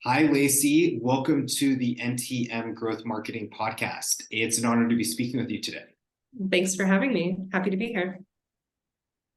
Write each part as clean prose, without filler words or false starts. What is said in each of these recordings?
Hi, Lacey. Welcome to the NTM Growth Marketing Podcast. It's an honor to be speaking with you today. Thanks for having me. Happy to be here.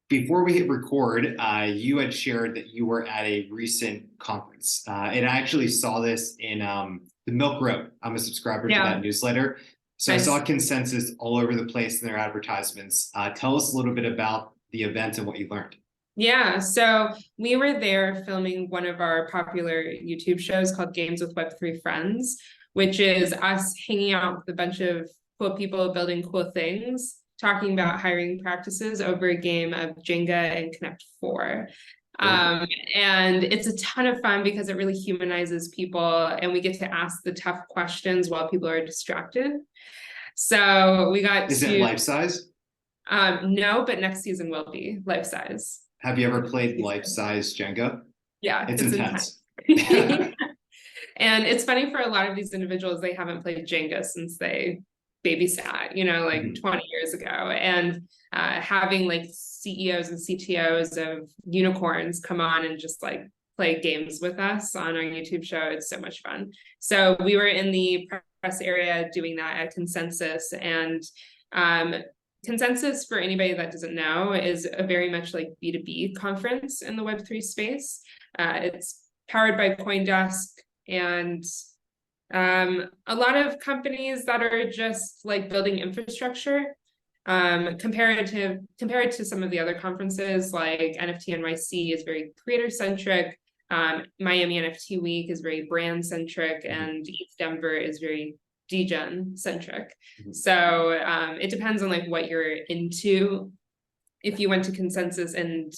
Before we hit record, you had shared that you were at a recent conference. And I actually saw this in the Milk Road. I'm a subscriber to that newsletter. So Nice. I saw consensus all over the place in their advertisements. Tell us a little bit about the event and what you learned. Yeah, so we were there filming one of our popular YouTube shows called Games with Web3 Friends, which is us hanging out with a bunch of cool people building cool things, talking about hiring practices over a game of Jenga and Connect 4. And it's a ton of fun because it really humanizes people and we get to ask the tough questions while people are distracted. So we got Is it life size? No, but next season will be life size. Have you ever played life-size Jenga? Yeah, it's intense. And it's funny for a lot of these individuals, they haven't played Jenga since they babysat, like 20 years ago. And having like CEOs and CTOs of unicorns come on and just like play games with us on our YouTube show, it's so much fun. So we were in the press area doing that at Consensus, and Consensus, for anybody that doesn't know, is a very much like B2B conference in the Web3 space. It's powered by CoinDesk and a lot of companies that are just like building infrastructure. Compared to some of the other conferences, like NFT NYC is very creator-centric. Miami NFT Week is very brand-centric, and ETH Denver is very degen centric. So it depends on like what you're into. If you went to Consensus and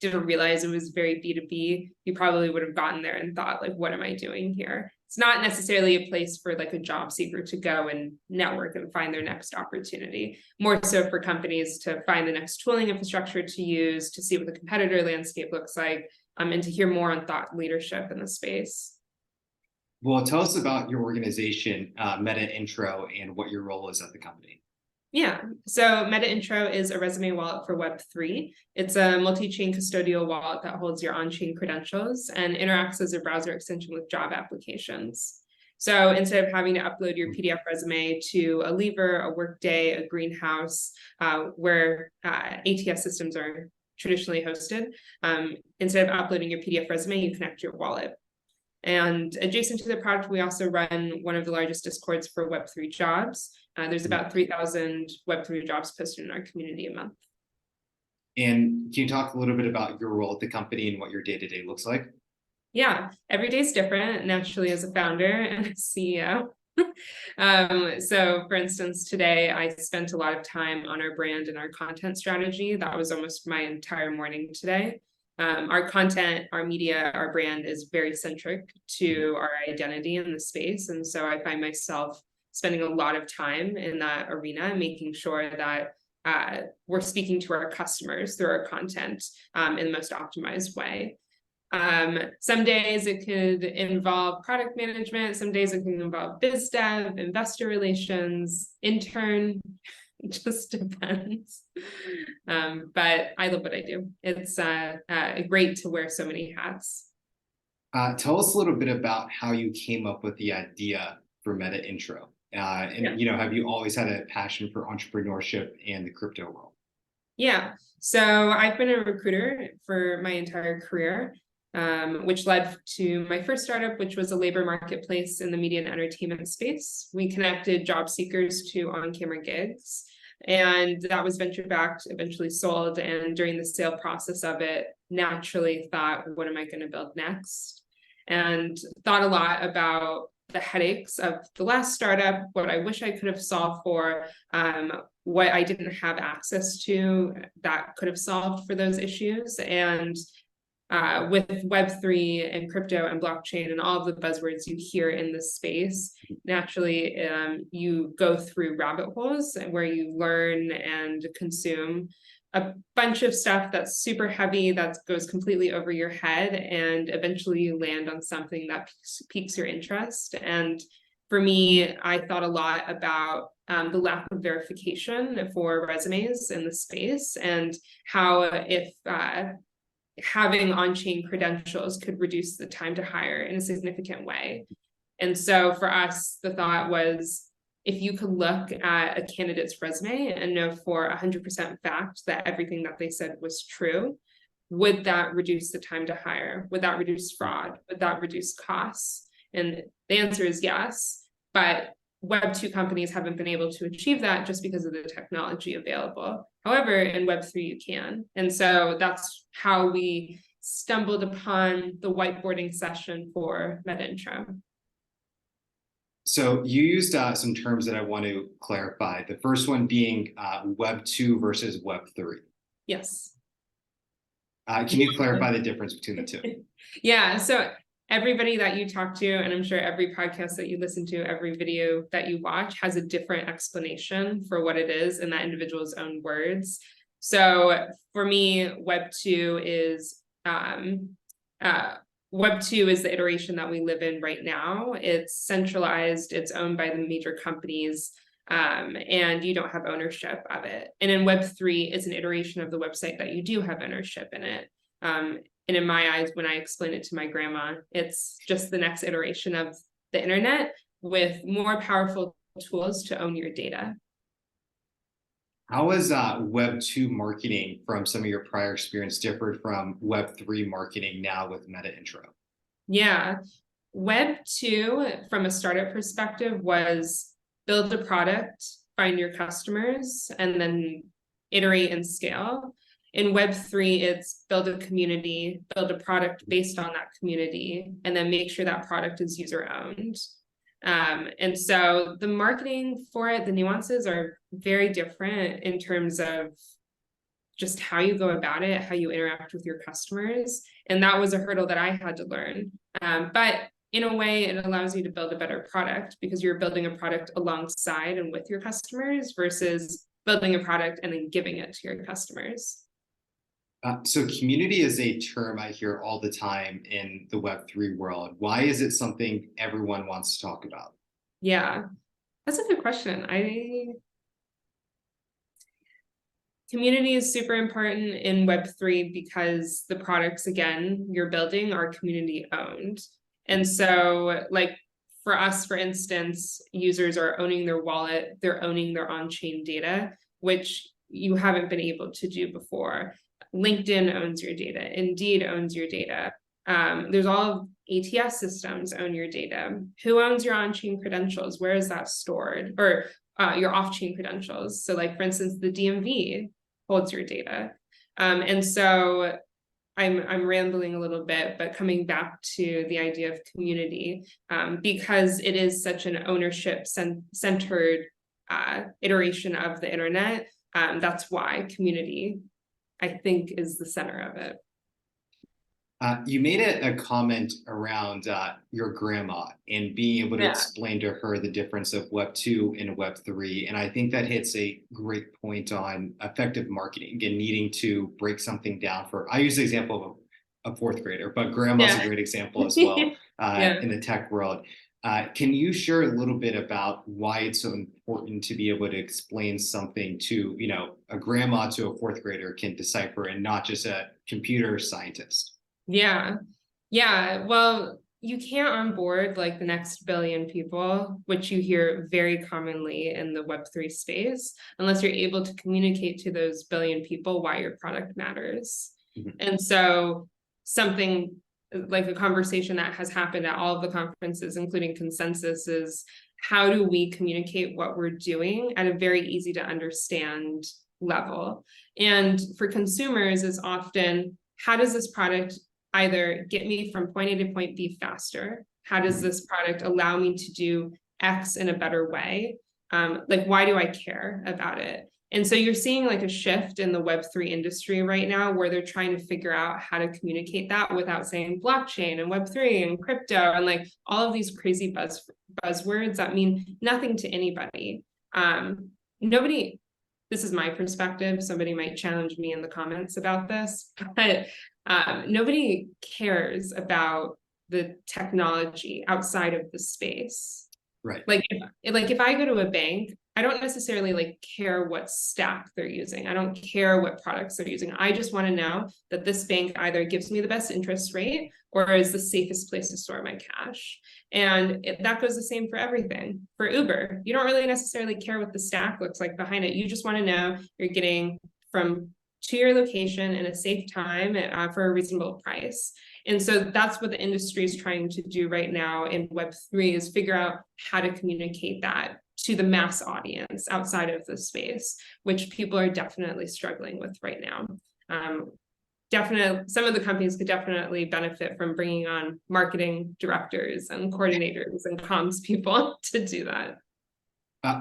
didn't realize it was very B2B, you probably would have gotten there and thought like, what am I doing here? It's not necessarily a place for like a job seeker to go and network and find their next opportunity. More so for companies to find the next tooling infrastructure to use, to see what the competitor landscape looks like, and to hear more on thought leadership in the space. Well, tell us about your organization, Meta Intro, and what your role is at the company. Yeah, so Meta Intro is a resume wallet for Web3. It's a multi-chain custodial wallet that holds your on-chain credentials and interacts as a browser extension with job applications. So instead of having to upload your PDF resume to a Lever, a Workday, a Greenhouse, where ATS systems are traditionally hosted, instead of uploading your PDF resume, you connect your wallet. And adjacent to the product, we also run one of the largest discords for Web3 jobs. There's about 3,000 Web3 jobs posted in our community a month. And can you talk a little bit about your role at the company and what your day-to-day looks like? Yeah, every day is different, naturally, as a founder and a CEO. So for instance, today I spent a lot of time on our brand and our content strategy. That was almost my entire morning today. Our content, our media, our brand is very centric to our identity in the space. And so I find myself spending a lot of time in that arena, making sure that we're speaking to our customers through our content in the most optimized way. Some days it could involve product management. Some days it can involve biz dev, investor relations, intern. It just depends. But I love what I do. It's great to wear so many hats. Tell us a little bit about how you came up with the idea for Meta Intro. Have you always had a passion for entrepreneurship and the crypto world? Yeah, so I've been a recruiter for my entire career, which led to my first startup, which was a labor marketplace in the media and entertainment space. We connected job seekers to on-camera gigs, and that was venture-backed, eventually sold. And during the sale process of it, naturally thought, what am I going to build next? And thought a lot about the headaches of the last startup, what I wish I could have solved for, what I didn't have access to that could have solved for those issues. And with Web3 and crypto and blockchain and all of the buzzwords you hear in this space, naturally you go through rabbit holes where you learn and consume a bunch of stuff that's super heavy, that goes completely over your head, and eventually you land on something that piques your interest. And for me, I thought a lot about the lack of verification for resumes in the space, and how having on-chain credentials could reduce the time to hire in a significant way. And so for us, the thought was, if you could look at a candidate's resume and know for 100% fact that everything that they said was true, would that reduce the time to hire? Would that reduce fraud? Would that reduce costs? And the answer is yes, but Web2 companies haven't been able to achieve that just because of the technology available. However, in Web3 you can. And so that's how we stumbled upon the whiteboarding session for Meta Intro. So you used some terms that I want to clarify. The first one being Web 2 versus Web 3. Yes. Can you clarify the difference between the two? Yeah, so everybody that you talk to, and I'm sure every podcast that you listen to, every video that you watch has a different explanation for what it is in that individual's own words. So for me, Web 2 is Web2 is the iteration that we live in right now. It's centralized, it's owned by the major companies, and you don't have ownership of it. And in Web3, it's an iteration of the website that you do have ownership in it. And in my eyes, when I explain it to my grandma, it's just the next iteration of the internet with more powerful tools to own your data. How has Web 2 marketing from some of your prior experience differed from Web 3 marketing now with Meta Intro? Yeah, Web 2 from a startup perspective was build a product, find your customers, and then iterate and scale. In Web 3, it's build a community, build a product based on that community, and then make sure that product is user owned. And so the marketing for it, the nuances are very different in terms of just how you go about it, how you interact with your customers. And that was a hurdle that I had to learn. But in a way, it allows you to build a better product because you're building a product alongside and with your customers versus building a product and then giving it to your customers. So community is a term I hear all the time in the Web3 world. Why is it something everyone wants to talk about? Yeah, that's a good question. Community is super important in Web3 because the products, again, you're building are community owned. And so like for us, for instance, users are owning their wallet, they're owning their on-chain data, which you haven't been able to do before. LinkedIn owns your data, Indeed owns your data. There's all ATS systems own your data. Who owns your on-chain credentials? Where is that stored? Or your off-chain credentials. So like, for instance, the DMV holds your data. And so I'm rambling a little bit, but coming back to the idea of community, because it is such an ownership centered iteration of the internet, that's why community, I think, is the center of it. You made a comment around your grandma and being able to explain to her the difference of Web 2 and Web 3. And I think that hits a great point on effective marketing and needing to break something down for, I use the example of a fourth grader, but grandma's a great example as well in the tech world. Can you share a little bit about why it's so important to be able to explain something to, you know, a grandma to a fourth grader can decipher and not just a computer scientist? Yeah. Well, you can't onboard like the next billion people, which you hear very commonly in the Web3 space, unless you're able to communicate to those billion people why your product matters. And so something like a conversation that has happened at all of the conferences, including Consensus, is how do we communicate what we're doing at a very easy to understand level? And for consumers is often, how does this product either get me from point A to point B faster? How does this product allow me to do X in a better way? Like, why do I care about it? And so you're seeing like a shift in the Web3 industry right now where they're trying to figure out how to communicate that without saying blockchain and Web3 and crypto and like all of these crazy buzzwords that mean nothing to anybody. Nobody, this is my perspective, somebody might challenge me in the comments about this, but nobody cares about the technology outside of the space. Right. Like if I go to a bank, I don't necessarily like care what stack they're using. I don't care what products they're using. I just want to know that this bank either gives me the best interest rate or is the safest place to store my cash. And that goes the same for everything. For Uber, you don't really necessarily care what the stack looks like behind it. You just want to know you're getting from to your location in a safe time for a reasonable price. And so that's what the industry is trying to do right now in Web3 is figure out how to communicate that to the mass audience outside of the space, which people are definitely struggling with right now. Definitely, some of the companies could definitely benefit from bringing on marketing directors and coordinators and comms people to do that.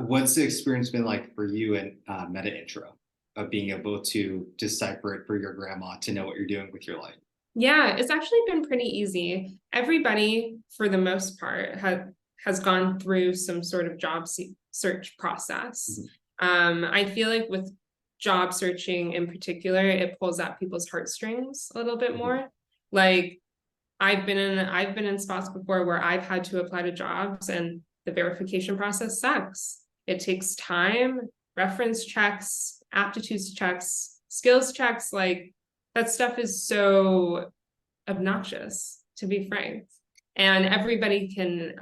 What's the experience been like for you in Meta Intro of being able to decipher it for your grandma to know what you're doing with your life? Yeah, it's actually been pretty easy. Everybody, for the most part, has gone through some sort of job search process. I feel like with job searching in particular, it pulls at people's heartstrings a little bit more. Like I've been in spots before where I've had to apply to jobs and the verification process sucks. It takes time, reference checks, aptitudes checks, skills checks, like that stuff is so obnoxious, to be frank. And everybody can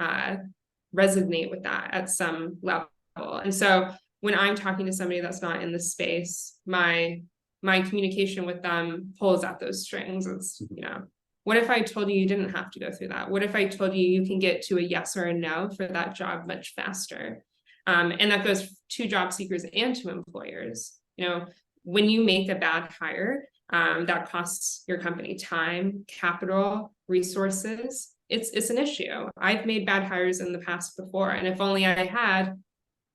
resonate with that at some level. And so when I'm talking to somebody that's not in the space, my communication with them pulls at those strings. It's, you know, what if I told you you didn't have to go through that? What if I told you you can get to a yes or a no for that job much faster? And that goes to job seekers and to employers. You know, when you make a bad hire, that costs your company time, capital, resources. It's an issue. I've made bad hires in the past before, and if only I had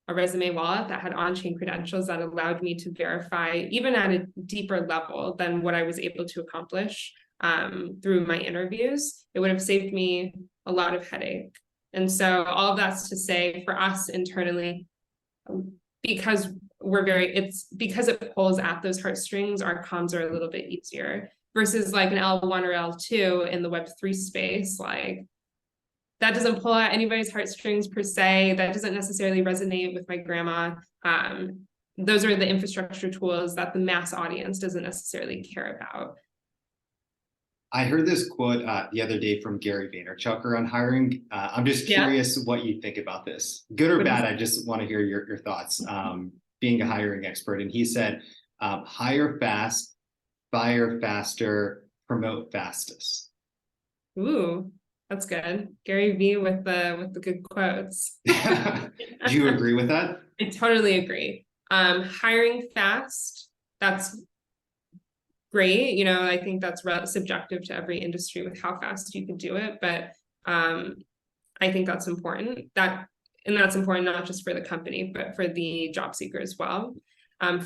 a resume wallet that had on-chain credentials that allowed me to verify even at a deeper level than what I was able to accomplish through my interviews, it would have saved me a lot of headache. And so all of that's to say for us internally, because because it pulls at those heartstrings, our comms are a little bit easier versus like an L1 or L2 in the Web3 space. Like that doesn't pull at anybody's heartstrings per se. That doesn't necessarily resonate with my grandma. Those are the infrastructure tools that the mass audience doesn't necessarily care about. I heard this quote the other day from Gary Vaynerchuk around hiring. I'm just curious what you think about this. Good or bad, I just want to hear your thoughts, being a hiring expert. And he said, hire fast, fire faster, promote fastest. Ooh, that's good. Gary V with the good quotes. Do you agree with that? I totally agree. Hiring fast, that's great. You know, I think that's subjective to every industry with how fast you can do it, but I think that's important. That's important not just for the company, but for the job seeker as well.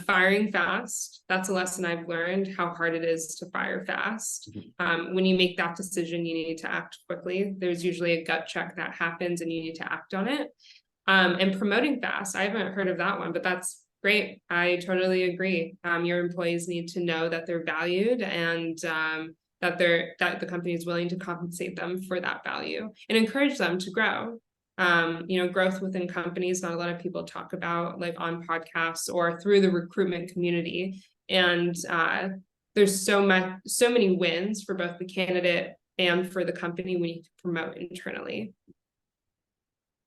Firing fast, that's a lesson I've learned, how hard it is to fire fast. When you make that decision, you need to act quickly. There's usually a gut check that happens and you need to act on it. And promoting fast, I haven't heard of that one, but that's great. I totally agree. Your employees need to know that they're valued and that the company is willing to compensate them for that value and encourage them to grow. You know, growth within companies, not a lot of people talk about like on podcasts or through the recruitment community. And there's so many wins for both the candidate and for the company when you promote internally.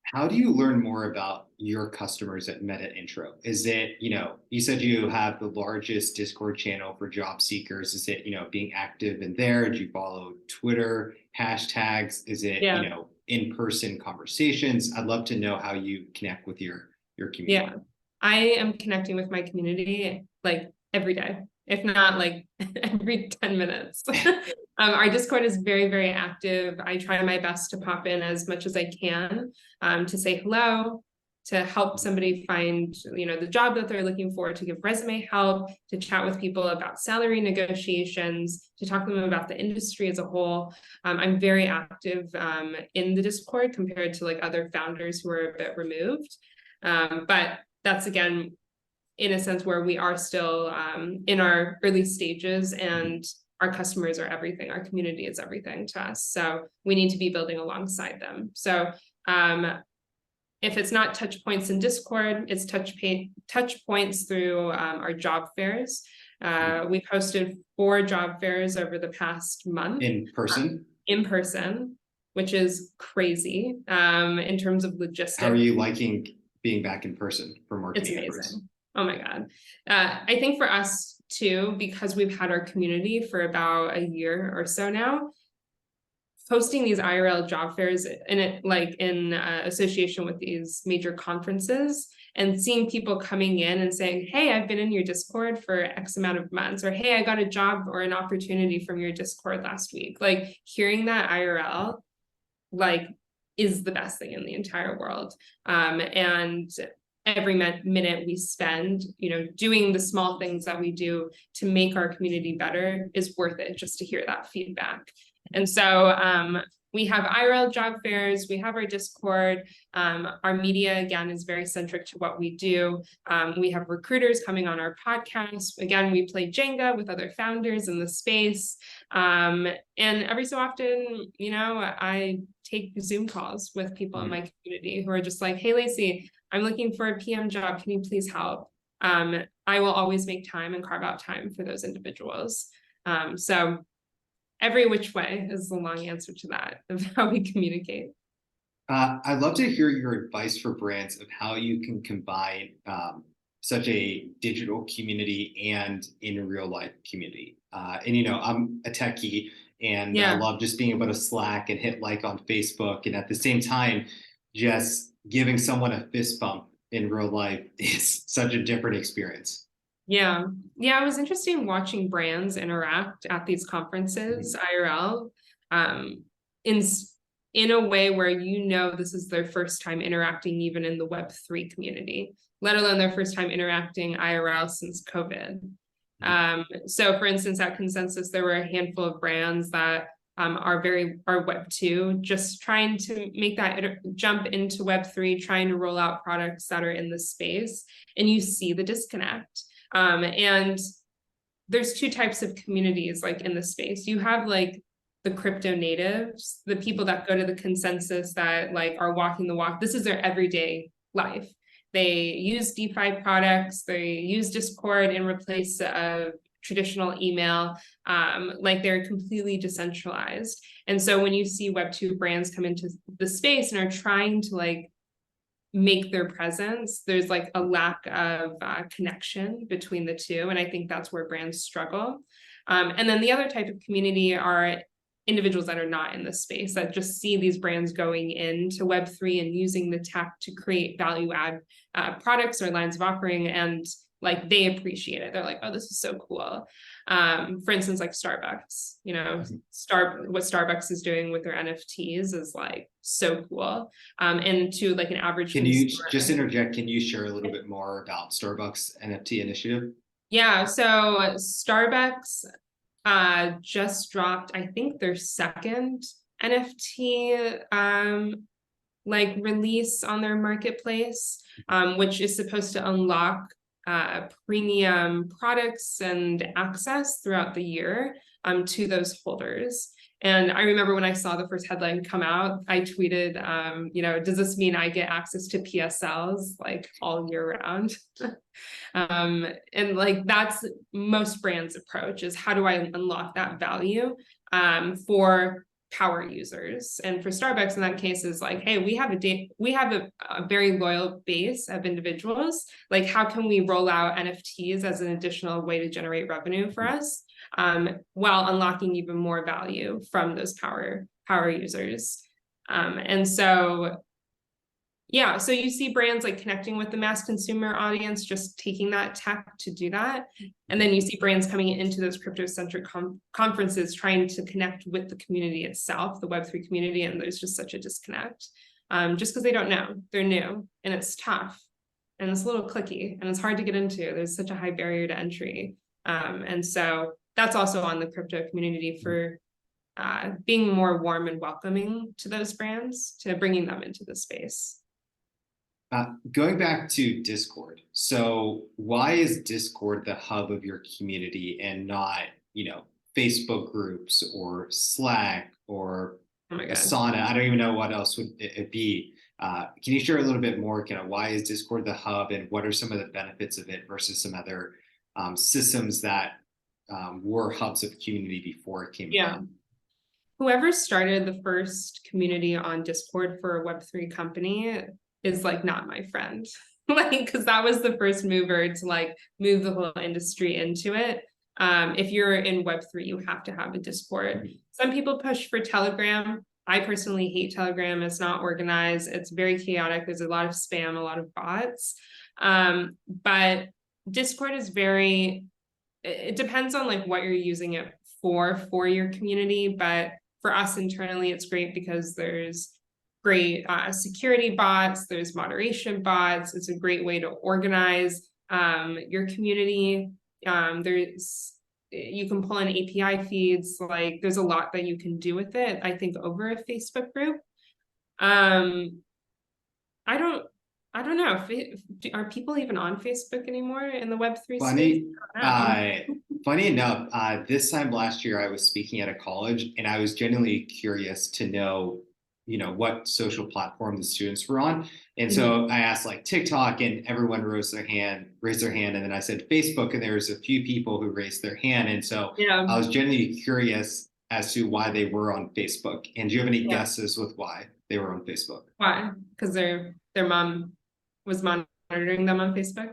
How do you learn more about your customers at Meta Intro? Is it, you know, you said you have the largest Discord channel for job seekers. Is it, you know, being active in there? Do you follow Twitter hashtags? Is it, you know, in-person conversations? I'd love to know how you connect with your community. Yeah, I am connecting with my community like every day, if not like every 10 minutes. Our Discord is very, very active. I try my best to pop in as much as I can to say hello, to help somebody find, you know, the job that they're looking for, to give resume help, to chat with people about salary negotiations, to talk to them about the industry as a whole. I'm very active in the Discord compared to like other founders who are a bit removed. But that's again, in a sense where we are still in our early stages and our customers are everything. Our community is everything to us. So we need to be building alongside them. So if it's not touch points in Discord, it's touch points through our job fairs. We've hosted 4 job fairs over the past month. In person, which is crazy in terms of logistics. How are you liking being back in person for marketing? It's amazing. Oh my God. I think for us too, because we've had our community for about a year or so now, hosting these IRL job fairs in association with these major conferences and seeing people coming in and saying, hey, I've been in your Discord for X amount of months, or hey, I got a job or an opportunity from your Discord last week. Like hearing that IRL, like, is the best thing in the entire world. And every minute we spend, doing the small things that we do to make our community better is worth it just to hear that feedback. And so we have IRL job fairs, we have our Discord, our media, again, is very centric to what we do. We have recruiters coming on our podcast. Again, we play Jenga with other founders in the space. And every so often, I take Zoom calls with people in my community who are just like, hey, Lacey, I'm looking for a PM job. Can you please help? I will always make time and carve out time for those individuals. So every which way is the long answer to that of how we communicate. I'd love to hear your advice for brands of how you can combine such a digital community and in real life community. And I'm a techie and I love just being able to Slack and hit like on Facebook. And at the same time, just giving someone a fist bump in real life is such a different experience. Yeah. It was interesting watching brands interact at these conferences, IRL, in a way where this is their first time interacting even in the Web3 community, let alone their first time interacting IRL since COVID. So for instance, at Consensus, there were a handful of brands that are Web2, just trying to make that jump into Web3, trying to roll out products that are in the space, and you see the disconnect. And there's 2 types of communities like in the space. You have like the crypto natives, the people that go to the Consensus that like are walking the walk. This is their everyday life. They use DeFi products, they use Discord in replace of traditional email, like they're completely decentralized. And so when you see Web2 brands come into the space and are trying to like make their presence, there's like a lack of connection between the two. And I think that's where brands struggle. And then the other type of community are individuals that are not in this space, that just see these brands going into Web3 and using the tech to create value add products or lines of offering. And like they appreciate it. They're like, oh, this is so cool. For instance, like Starbucks, what Starbucks is doing with their NFTs is like so cool. And to like an average Can you just interject? Can you share a little bit more about Starbucks NFT initiative? Yeah, so Starbucks just dropped, I think, their second NFT like release on their marketplace, which is supposed to unlock premium products and access throughout the year to those holders. And I remember when I saw the first headline come out, I tweeted, does this mean I get access to PSLs like all year round? And like that's most brands' approach, is how do I unlock that value for power users? And for Starbucks in that case is like, hey, we have a very loyal base of individuals. Like, how can we roll out NFTs as an additional way to generate revenue for us, while unlocking even more value from those power users? And so yeah, so you see brands like connecting with the mass consumer audience, just taking that tech to do that. And then you see brands coming into those crypto-centric conferences trying to connect with the community itself, the Web3 community, and there's just such a disconnect. Just because they don't know, they're new, and it's tough, and it's a little clicky, and it's hard to get into. There's such a high barrier to entry. And so that's also on the crypto community for being more warm and welcoming to those brands, to bringing them into the space. Going back to Discord, so why is Discord the hub of your community and not, Facebook groups or Slack or my God. Asana. I don't even know what else would it be. Can you share a little bit more, kind of why is Discord the hub and what are some of the benefits of it versus some other systems that were hubs of community before it came about? Whoever started the first community on Discord for a Web3 company is like not my friend. Like, because that was the first mover to like move the whole industry into it. If you're in Web3, you have to have a Discord. Some people push for Telegram. I personally hate Telegram. It's not organized. It's very chaotic. There's a lot of spam, a lot of bots. But Discord is it depends on like what you're using it for your community. But for us internally, it's great because there's great security bots, there's moderation bots. It's a great way to organize your community. You can pull in API feeds, like there's a lot that you can do with it, I think, over a Facebook group. I don't know are people even on Facebook anymore in the Web3 space? Funny enough, this time last year I was speaking at a college and I was genuinely curious to know, what social platform the students were on. And so I asked like TikTok and everyone raised their hand. And then I said Facebook and there was a few people who raised their hand. And so I was genuinely curious as to why they were on Facebook. And do you have any guesses with why they were on Facebook? Why? Because their mom was monitoring them on Facebook?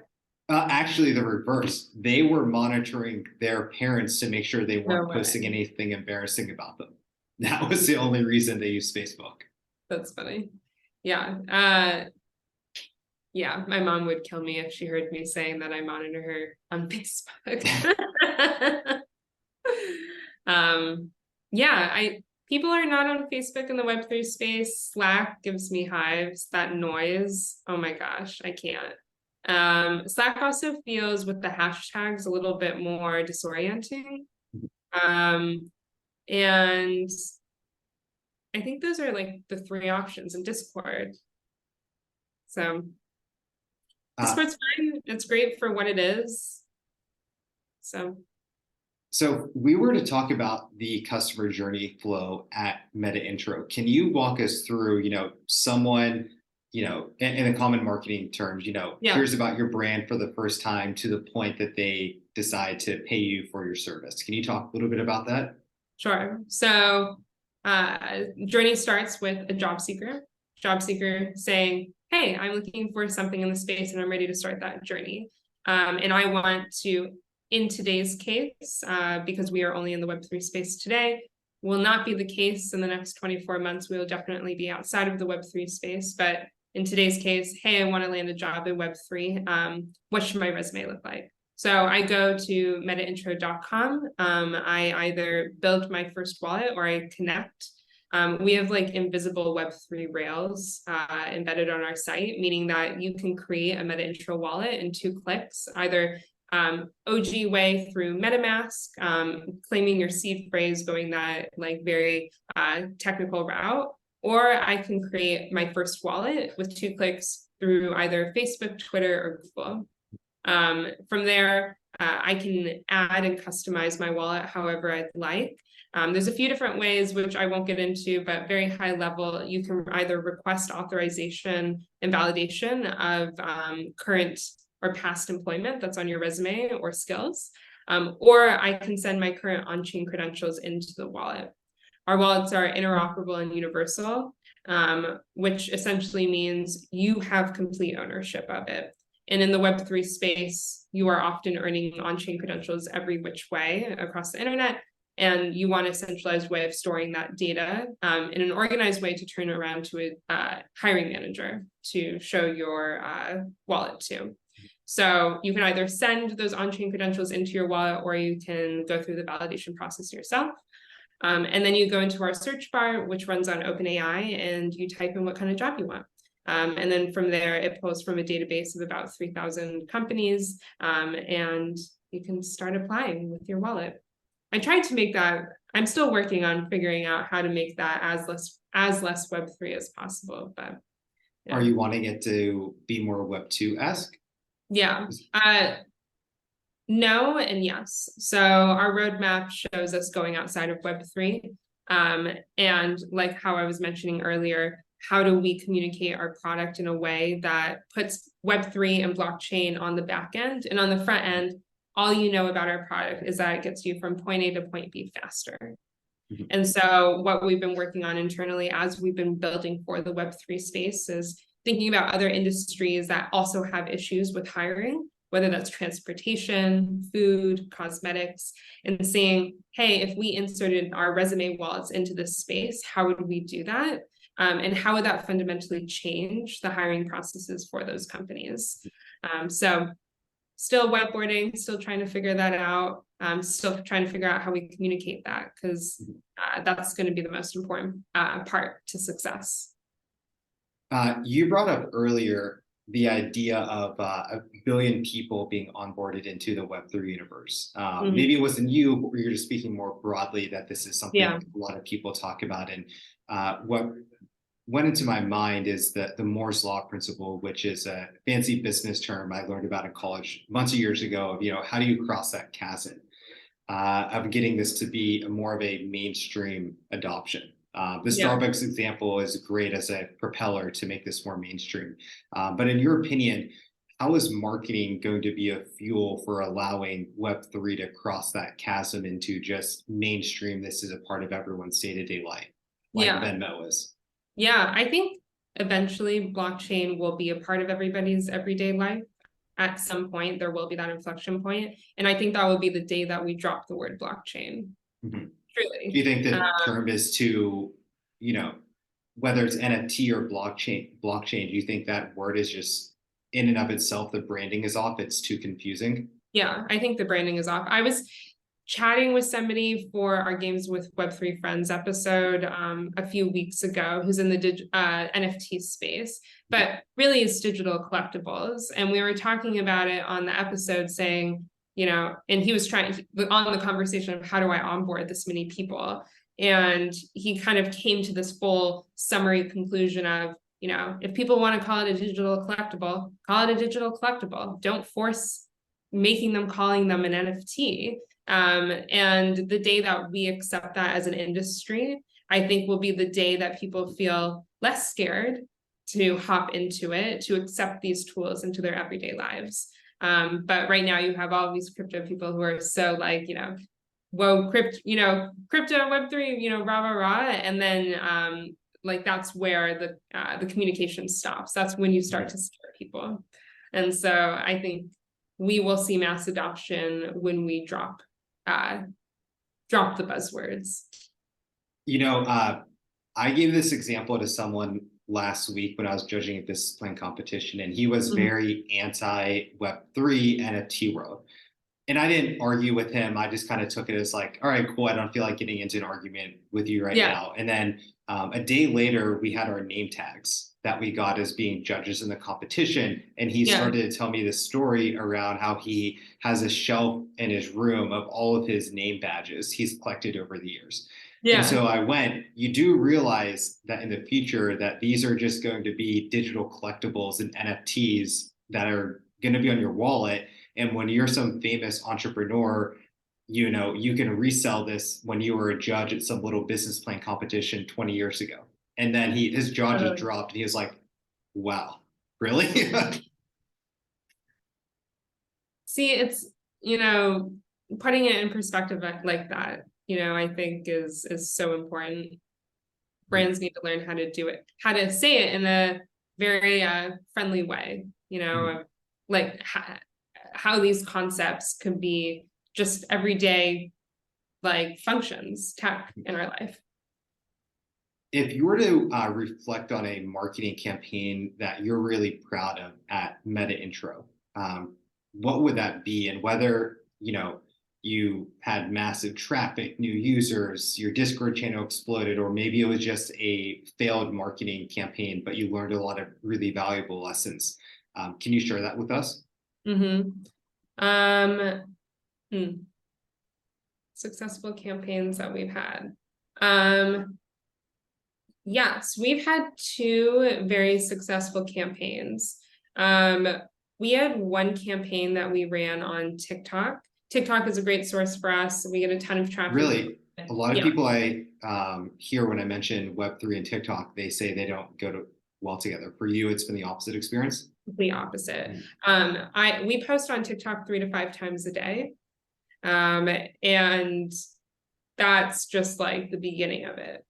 Actually, the reverse. They were monitoring their parents to make sure they weren't posting anything embarrassing about them. That was the only reason they used Facebook. That's funny. Yeah. Yeah, my mom would kill me if she heard me saying that I monitor her on Facebook. People are not on Facebook in the Web3 space. Slack gives me hives. That noise, oh my gosh, I can't. Slack also feels with the hashtags a little bit more disorienting. And I think those are like the three options in Discord. So Discord's fine. It's great for what it is. So we were to talk about the customer journey flow at Meta Intro. Can you walk us through, someone, in the common marketing terms, hears about your brand for the first time to the point that they decide to pay you for your service? Can you talk a little bit about that? Sure. So journey starts with a job seeker saying, hey, I'm looking for something in the space and I'm ready to start that journey. And I want to, in today's case, because we are only in the Web3 space today, will not be the case in the next 24 months. We will definitely be outside of the Web3 space. But in today's case, hey, I want to land a job in Web3. What should my resume look like? So I go to metaintro.com. I either build my first wallet or I connect. We have like invisible Web3 rails embedded on our site, meaning that you can create a Meta Intro wallet in 2 clicks, either OG way through MetaMask, claiming your seed phrase, going that like very technical route, or I can create my first wallet with 2 clicks through either Facebook, Twitter, or Google. From there, I can add and customize my wallet however I'd like. There's a few different ways, which I won't get into, but very high level, you can either request authorization and validation of current or past employment that's on your resume or skills, or I can send my current on-chain credentials into the wallet. Our wallets are interoperable and universal, which essentially means you have complete ownership of it. And in the Web3 space, you are often earning on-chain credentials every which way across the internet, and you want a centralized way of storing that data in an organized way to turn around to a hiring manager to show your wallet to. So you can either send those on-chain credentials into your wallet, or you can go through the validation process yourself. And then you go into our search bar, which runs on OpenAI, and you type in what kind of job you want. And then from there, it pulls from a database of about 3,000 companies, and you can start applying with your wallet. I tried to make that, I'm still working on figuring out how to make that as less Web3 as possible. But yeah. Are you wanting it to be more Web2-esque? Yeah. No and yes. So our roadmap shows us going outside of Web3. And like how I was mentioning earlier, how do we communicate our product in a way that puts Web3 and blockchain on the back end, and on the front end, all you know about our product is that it gets you from point A to point B faster. And so what we've been working on internally as we've been building for the Web3 space is thinking about other industries that also have issues with hiring, whether that's transportation, food, cosmetics, and seeing, hey, if we inserted our resume wallets into this space, how would we do that? And how would that fundamentally change the hiring processes for those companies? So still whiteboarding, still trying to figure that out. Still trying to figure out how we communicate that, because that's going to be the most important part to success. You brought up earlier the idea of 1 billion people being onboarded into the Web3 universe. Maybe it wasn't you, or you're just speaking more broadly that this is something a lot of people talk about. And what went into my mind is the Moore's Law principle, which is a fancy business term I learned about in college months of years ago of, how do you cross that chasm of getting this to be more of a mainstream adoption. The Starbucks example is great as a propeller to make this more mainstream. But in your opinion, how is marketing going to be a fuel for allowing Web3 to cross that chasm into just mainstream? This is a part of everyone's day-to-day life, like Venmo is. Yeah, I think eventually blockchain will be a part of everybody's everyday life. At some point, there will be that inflection point. And I think that will be the day that we drop the word blockchain. Truly. Do you think the term is too, whether it's NFT or blockchain, do you think that word is just in and of itself, the branding is off? It's too confusing? Yeah, I think the branding is off. I was chatting with somebody for our Games with Web3 Friends episode a few weeks ago, who's in the NFT space, but really is digital collectibles. And we were talking about it on the episode saying, and he was trying on the conversation of how do I onboard this many people? And he kind of came to this full summary conclusion of, if people want to call it a digital collectible, call it a digital collectible. Don't force making them calling them an NFT. And the day that we accept that as an industry, I think will be the day that people feel less scared to hop into it, to accept these tools into their everyday lives. But right now you have all these crypto people who are so like, whoa, crypto Web3, rah, rah, rah. And then like that's where the communication stops. That's when you start to scare people. And so I think we will see mass adoption when we drop the buzzwords. I gave this example to someone last week when I was judging a business plan competition, and he was very anti Web3 NFT world. And I didn't argue with him. I just kind of took it as like, all right, cool. I don't feel like getting into an argument with you right now. And then a day later, we had our name tags that we got as being judges in the competition. And he started to tell me this story around how he has a shelf in his room of all of his name badges he's collected over the years. And so I went, you do realize that in the future that these are just going to be digital collectibles and NFTs that are going to be on your wallet. And when you're some famous entrepreneur, you can resell this when you were a judge at some little business plan competition 20 years ago. And then his jaw just dropped and he was like, wow, really? See, it's, putting it in perspective like that, I think is so important. Brands need to learn how to do it, how to say it in a very friendly way, like how these concepts could be just everyday like functions, tech in our life. If you were to reflect on a marketing campaign that you're really proud of at Meta Intro, what would that be? And whether, you had massive traffic, new users, your Discord channel exploded, or maybe it was just a failed marketing campaign, but you learned a lot of really valuable lessons. Can you share that with us? Successful campaigns that we've had. Yes, we've had 2 very successful campaigns. We had one campaign that we ran on TikTok. TikTok is a great source for us. We get a ton of traffic. Really? A lot of people I hear when I mention Web3 and TikTok, they say they don't go well together. For you, it's been the opposite experience? The opposite. We post on TikTok 3 to 5 times a day. And that's just like the beginning of it.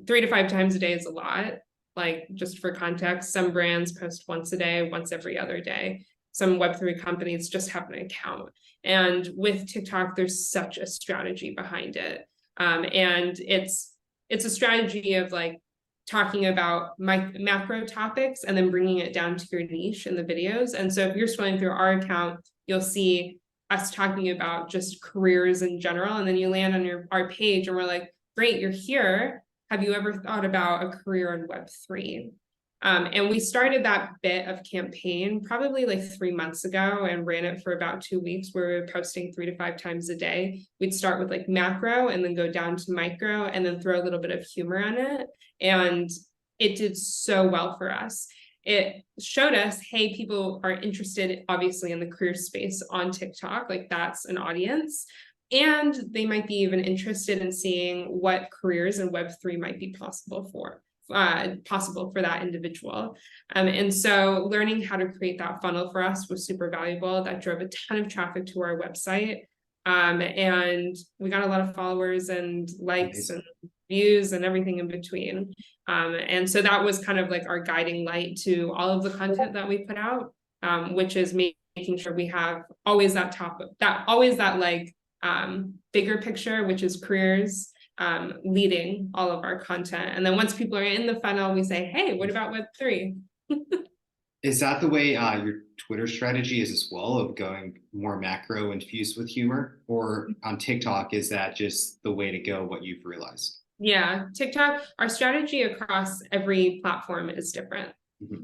3 to 5 times a day is a lot. Like, just for context, some brands post once a day, once every other day. Some Web3 companies just have an account. And with TikTok, there's such a strategy behind it. And it's a strategy of like talking about macro topics and then bringing it down to your niche in the videos. And so if you're scrolling through our account, you'll see us talking about just careers in general. And then you land on our page and we're like, great, you're here. Have you ever thought about a career in Web3? And we started that bit of campaign probably like 3 months ago and ran it for about 2 weeks, where we were posting 3 to 5 times a day. We'd start with like macro and then go down to micro and then throw a little bit of humor on it. And it did so well for us. It showed us, hey, people are interested, obviously, in the career space on TikTok. Like, that's an audience. And they might be even interested in seeing what careers in Web3 might be possible for that individual. And so learning how to create that funnel for us was super valuable. That drove a ton of traffic to our website. And we got a lot of followers and likes and views and everything in between. And so that was kind of like our guiding light to all of the content that we put out, which is making sure we have always that bigger picture, which is careers, leading all of our content. And then once people are in the funnel, we say, hey, what about Web3? Is that the way your Twitter strategy is as well, of going more macro infused with humor? Or on TikTok, is that just the way to go, what you've realized? Yeah, TikTok, our strategy across every platform is different.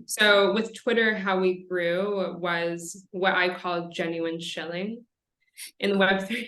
So with Twitter, how we grew was what I call genuine shilling. In the Web3.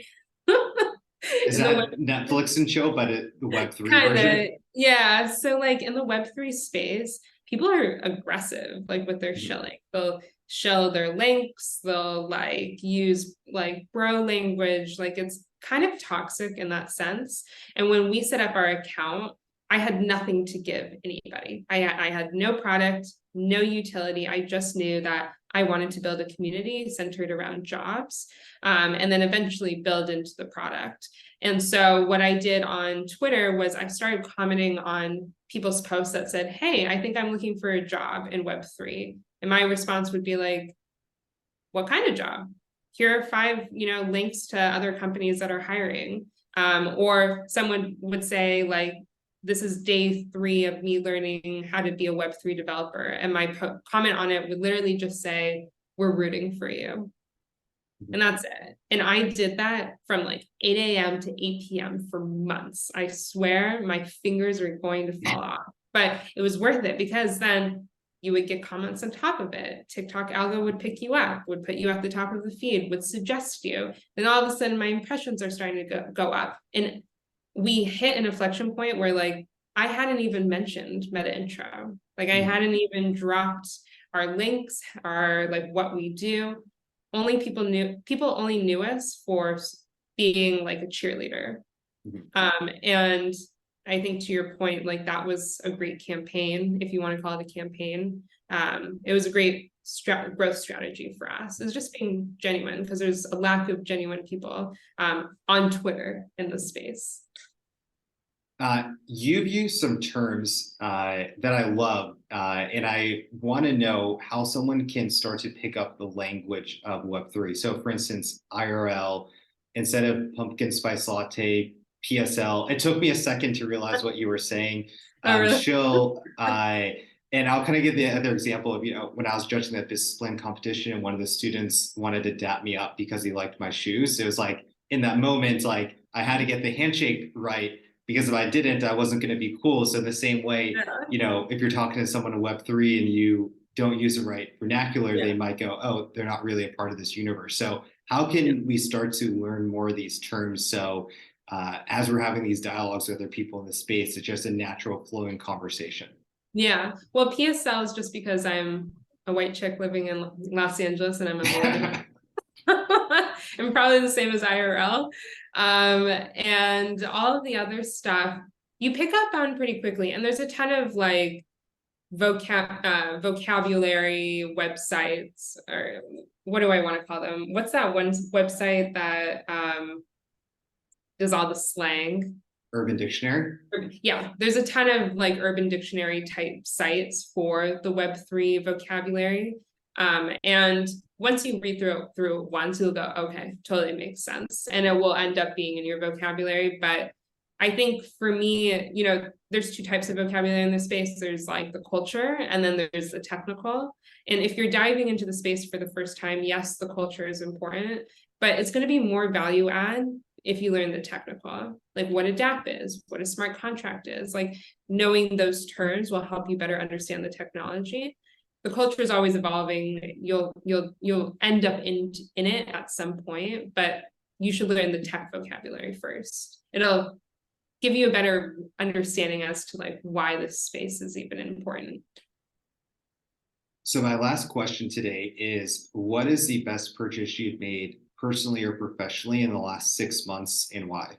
Is that Netflix and chill, but the Web3 version? Yeah. So like in the Web3 space, people are aggressive, like with their shilling. They'll shill their links, they'll like use like bro language, like it's kind of toxic in that sense. And when we set up our account, I had nothing to give anybody. I had no product, no utility. I just knew that I wanted to build a community centered around jobs, and then eventually build into the product. And so what I did on Twitter was I started commenting on people's posts that said, hey, I think I'm looking for a job in Web3. And my response would be like, what kind of job? Here are 5, links to other companies that are hiring. Or someone would say like, this is day 3 of me learning how to be a Web3 developer. And my comment on it would literally just say, we're rooting for you. And that's it. And I did that from like 8 a.m. to 8 p.m. for months. I swear my fingers are going to fall off. But it was worth it, because then you would get comments on top of it. TikTok algo would pick you up, would put you at the top of the feed, would suggest you. Then all of a sudden my impressions are starting to go up. And we hit an inflection point where like I hadn't even mentioned meta intro. Like I hadn't even dropped our links, our like what we do. People only knew us for being like a cheerleader. And I think to your point, like that was a great campaign, if you want to call it a campaign. It was a great growth strategy for us, is just being genuine, because there's a lack of genuine people on Twitter in this space. You've used some terms that I love, and I want to know how someone can start to pick up the language of Web3. So for instance, IRL, instead of pumpkin spice latte, PSL. It took me a second to realize what you were saying. Really? Chill, and I'll kind of give the other example of, when I was judging that discipline competition and one of the students wanted to dap me up because he liked my shoes. It was like, in that moment, like I had to get the handshake right, because if I didn't, I wasn't going to be cool. So the same way, if you're talking to someone in Web3 and you don't use the right vernacular, they might go, oh, they're not really a part of this universe. So how can we start to learn more of these terms? So as we're having these dialogues with other people in the space, it's just a natural flowing conversation. Yeah. Well, PSL is just because I'm a white chick living in Los Angeles and I'm a millennial. I'm probably the same as IRL. And all of the other stuff you pick up on pretty quickly. And there's a ton of like vocabulary websites, or what do I want to call them? What's that one website that does all the slang? Urban Dictionary? Yeah, there's a ton of like Urban Dictionary type sites for the Web3 vocabulary. And once you read through it once, you'll go, okay, totally makes sense. And it will end up being in your vocabulary. But I think for me, you know, there's two types of vocabulary in this space. There's like the culture, and then there's the technical. And if you're diving into the space for the first time, yes, the culture is important, but it's going to be more value add if you learn the technical, like what a DApp is, what a smart contract is. Like knowing those terms will help you better understand the technology. The culture is always evolving. You'll end up in it at some point, but you should learn the tech vocabulary first. It'll give you a better understanding as to like why this space is even important. So my last question today is, what is the best purchase you've made personally or professionally in the last 6 months, and why?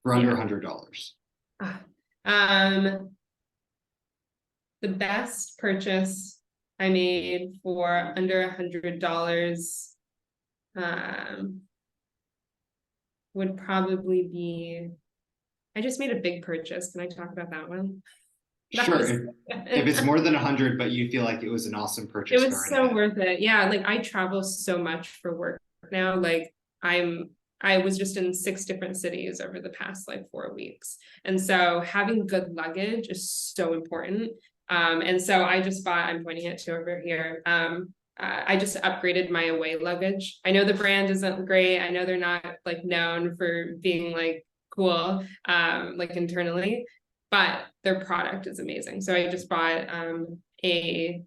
For under $100. The best purchase I made for under $100 would probably be, I just made a big purchase. Can I talk about that one? Sure. If it's more than 100, but you feel like it was an awesome purchase. It was so worth it. Yeah, like I travel so much for work now. Like I was just in 6 different cities over the past like 4 weeks. And so having good luggage is so important. And so I just bought, I'm pointing it to over here. I just upgraded my away luggage. I know the brand isn't great. I know they're not like known for being like cool, like internally, but their product is amazing. So I just bought a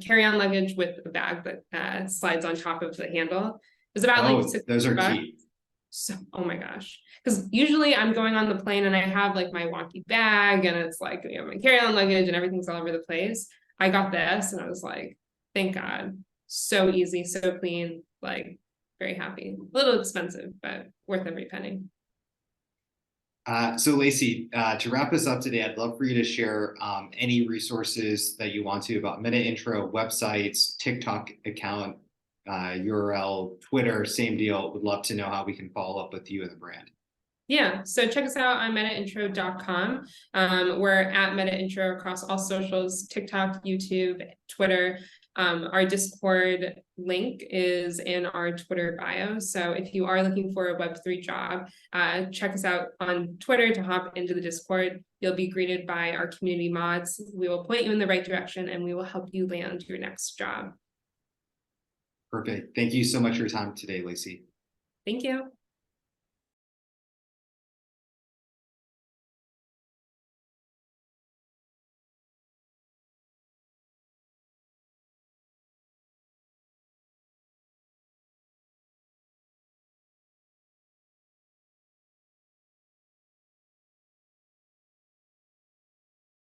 carry-on luggage with a bag that slides on top of the handle. It was about like $6. Those are key. So, oh my gosh. Because usually I'm going on the plane and I have like my wonky bag and it's like, you know, my carry-on luggage and everything's all over the place. I got this and I was like, thank God. So easy, so clean, like very happy. A little expensive, but worth every penny. So Lacey, to wrap us up today, I'd love for you to share any resources that you want to about Meta Intro, websites, TikTok account, URL, Twitter, same deal. Would love to know how we can follow up with you and the brand. Yeah, so check us out on metaintro.com. We're at metaintro across all socials, TikTok, YouTube, Twitter. Our Discord link is in our Twitter bio. So if you are looking for a Web3 job, check us out on Twitter to hop into the Discord. You'll be greeted by our community mods. We will point you in the right direction and we will help you land your next job. Perfect. Thank you so much for your time today, Lacey. Thank you.